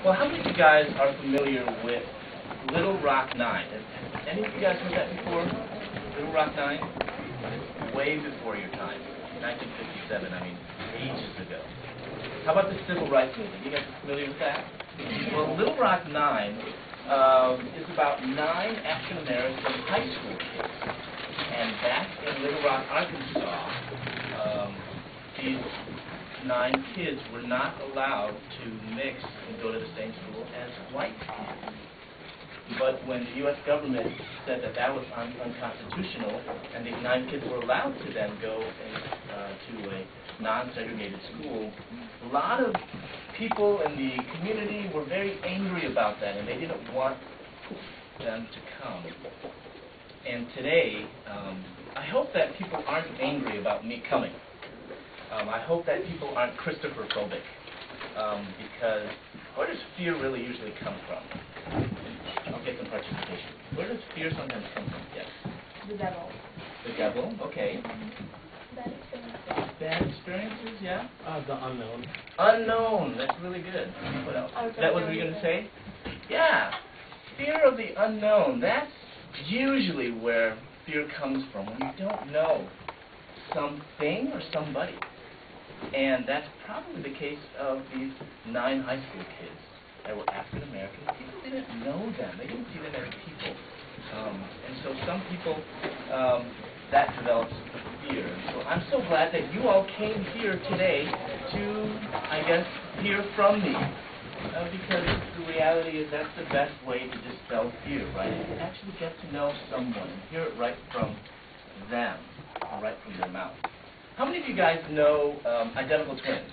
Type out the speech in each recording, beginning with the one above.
Well, how many of you guys are familiar with Little Rock 9? Have any of you guys heard that before? Little Rock 9? Way before your time. 1957, I mean, ages ago. How about the Civil Rights Movement? You guys are familiar with that? Well, Little Rock 9 is about 9 African-American high school kids. And back in Little Rock, Arkansas, these 9 kids were not allowed to mix and go to the same school as white kids. But when the U.S. government said that that was unconstitutional, and these 9 kids were allowed to then go to a non-segregated school, a lot of people in the community were very angry about that, and they didn't want them to come. And today, I hope that people aren't angry about me coming. I hope that people aren't Christopher-phobic, because where does fear really usually come from? I'll get some participation. Where does fear sometimes come from? Yes? The devil. The devil, okay. Bad experiences. Bad experiences, yeah? The unknown. Unknown, that's really good. What else? Is that what you were going to say? Yeah. Fear of the unknown, that's usually where fear comes from, when you don't know something or somebody. And that's probably the case of these 9 high school kids that were African American. People didn't know them. They didn't see them as people. And so some people, that develops fear. So I'm so glad that you all came here today to, I guess, hear from me. Because the reality is that's the best way to dispel fear, right? To actually get to know someone and hear it right from them, or right from their mouth. How many of you guys know identical twins?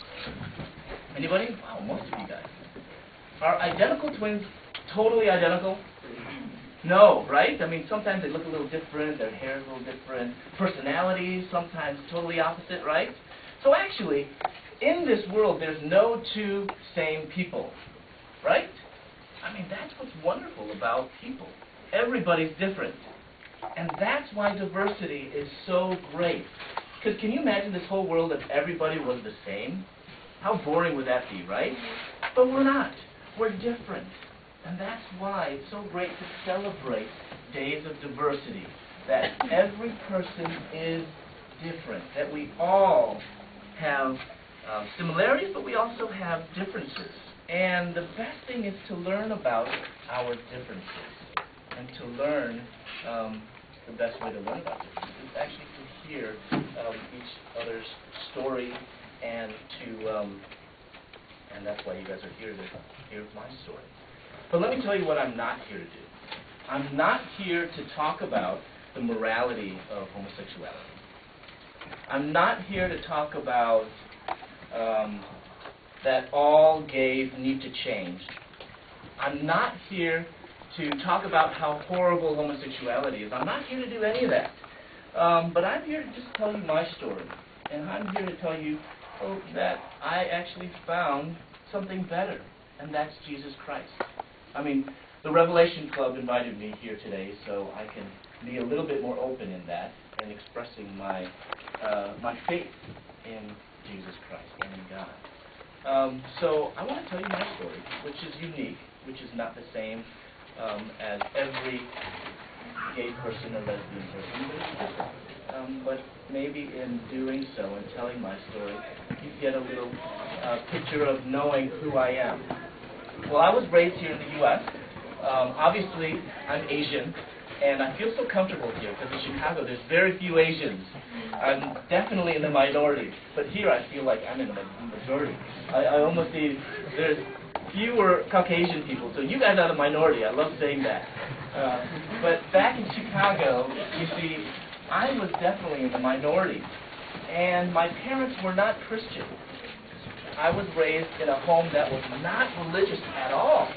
Anybody? Wow, most of you guys. Are identical twins totally identical? No, right? I mean, sometimes they look a little different, their hair is a little different, personalities sometimes totally opposite, right? So actually, in this world, there's no 2 same people, right? I mean, that's what's wonderful about people. Everybody's different. And that's why diversity is so great. Because can you imagine this whole world if everybody was the same? How boring would that be, right? But we're not. We're different. And that's why it's so great to celebrate days of diversity. That every person is different. That we all have similarities, but we also have differences. And the best thing is to learn about our differences. And to learn the best way to learn about differences is actually to hear each other's story and and that's why you guys are here to hear my story. But let me tell you what I'm not here to do. I'm not here to talk about the morality of homosexuality. I'm not here to talk about that all gays need to change. I'm not here to talk about how horrible homosexuality is. I'm not here to do any of that. But I'm here to just tell you my story. And I'm here to tell you that I actually found something better, and that's Jesus Christ. I mean, the Revelation Club invited me here today, so I can be a little bit more open in that and expressing my faith in Jesus Christ and in God. So I want to tell you my story, which is unique, which is not the same as every gay person or lesbian person, but it's different. But maybe in doing so and telling my story, you get a little picture of knowing who I am. Well, I was raised here in the U.S. Obviously, I'm Asian, and I feel so comfortable here because in Chicago there's very few Asians. I'm definitely in the minority, but here I feel like I'm in the majority. I almost see there's fewer Caucasian people, so you guys are the minority. I love saying that. But back in Chicago, you see, I was definitely in the minority, and my parents were not Christian. I was raised in a home that was not religious at all,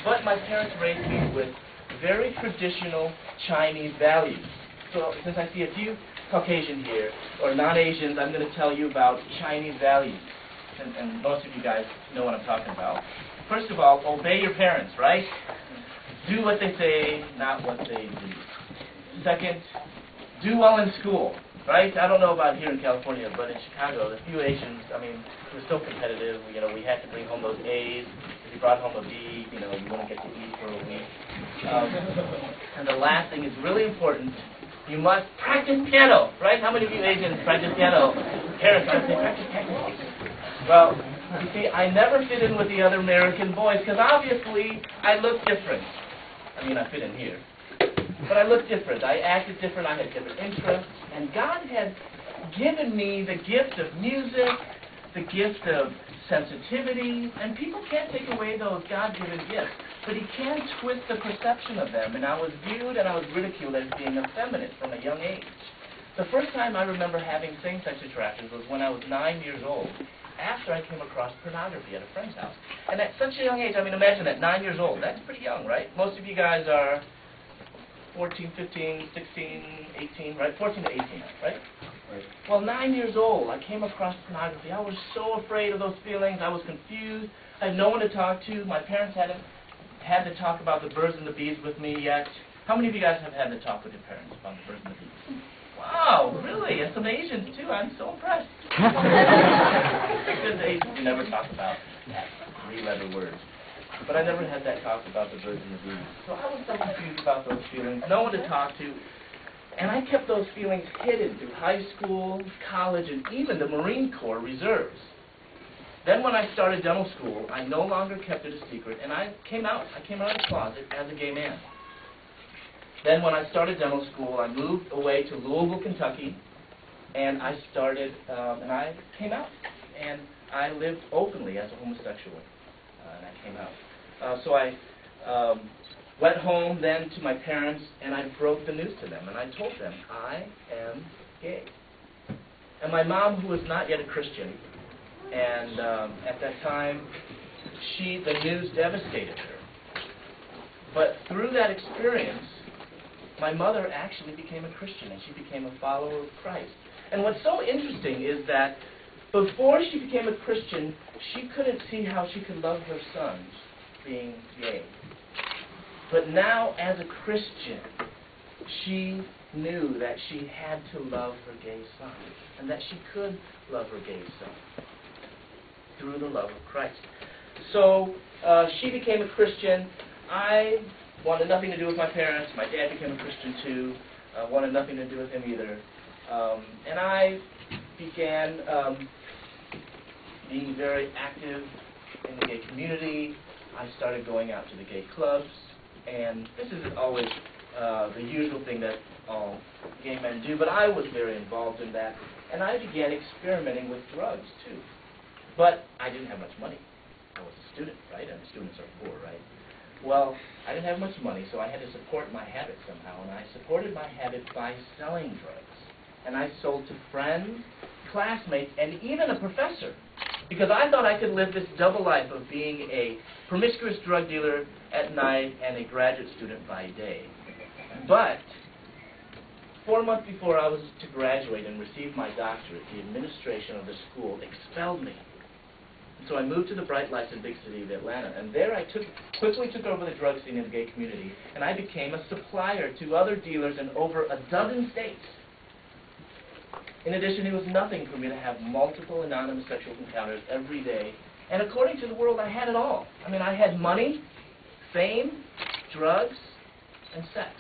but my parents raised me with very traditional Chinese values. So since I see a few Caucasian here, or non-Asians, I'm going to tell you about Chinese values. And most of you guys know what I'm talking about. First of all, obey your parents, right? Do what they say, not what they do. Second, do well in school, right? I don't know about here in California, but in Chicago, the few Asians, I mean, it was so competitive. You know, we had to bring home those A's. If you brought home a beef, you wouldn't get to eat for a week. And the last thing is really important. You must practice piano, right? How many of you Asians practice piano? Parents, I say practice piano. Well, you see, I never fit in with the other American boys because obviously I look different. I mean, I fit in here. But I looked different. I acted different. I had different interests. And God had given me the gift of music, the gift of sensitivity. And people can't take away those God-given gifts. But He can twist the perception of them. And I was viewed and I was ridiculed as being effeminate from a young age. The first time I remember having same-sex interactions was when I was 9 years old, after I came across pornography at a friend's house. And at such a young age, I mean, imagine that, 9 years old. That's pretty young, right? Most of you guys are 14, 15, 16, 18, right? 14 to 18, right? Right. Well, 9 years old, I came across pornography. I was so afraid of those feelings. I was confused. I had no one to talk to. My parents hadn't had to talk about the birds and the bees with me yet. How many of you guys have had to talk with your parents about the birds and the bees? Wow, really? And some Asians, too. I'm so impressed. Because Asians, we never talk about that three-letter word. But I never had that talk about the birds and the bees. So I was so confused about those feelings. No one to talk to. And I kept those feelings hidden through high school, college, and even the Marine Corps reserves. Then when I started dental school, I no longer kept it a secret, and I came out of the closet as a gay man. Then when I started dental school, I moved away to Louisville, Kentucky, and I came out. And I lived openly as a homosexual, and I came out. So I went home then to my parents, and I broke the news to them, and I told them, I am gay. And my mom, who was not yet a Christian, and at that time, the news devastated her. But through that experience, my mother actually became a Christian, and she became a follower of Christ. And what's so interesting is that before she became a Christian, she couldn't see how she could love her sons being gay. But now, as a Christian, she knew that she had to love her gay son, and that she could love her gay son through the love of Christ. So she became a Christian. I wanted nothing to do with my parents. My dad became a Christian too. Wanted nothing to do with him either. And I began being very active in the gay community. I started going out to the gay clubs. And this isn't always the usual thing that all gay men do, but I was very involved in that. And I began experimenting with drugs too. But I didn't have much money. I was a student, right? And students are poor, right? Well, I didn't have much money, so I had to support my habit somehow. And I supported my habit by selling drugs. And I sold to friends, classmates, and even a professor. Because I thought I could live this double life of being a promiscuous drug dealer at night and a graduate student by day. But 4 months before I was to graduate and receive my doctorate, the administration of the school expelled me. So I moved to the bright lights and big city of Atlanta, and there I quickly took over the drug scene in the gay community, and I became a supplier to other dealers in over a dozen states. In addition, it was nothing for me to have multiple anonymous sexual encounters every day, and according to the world, I had it all. I mean, I had money, fame, drugs, and sex.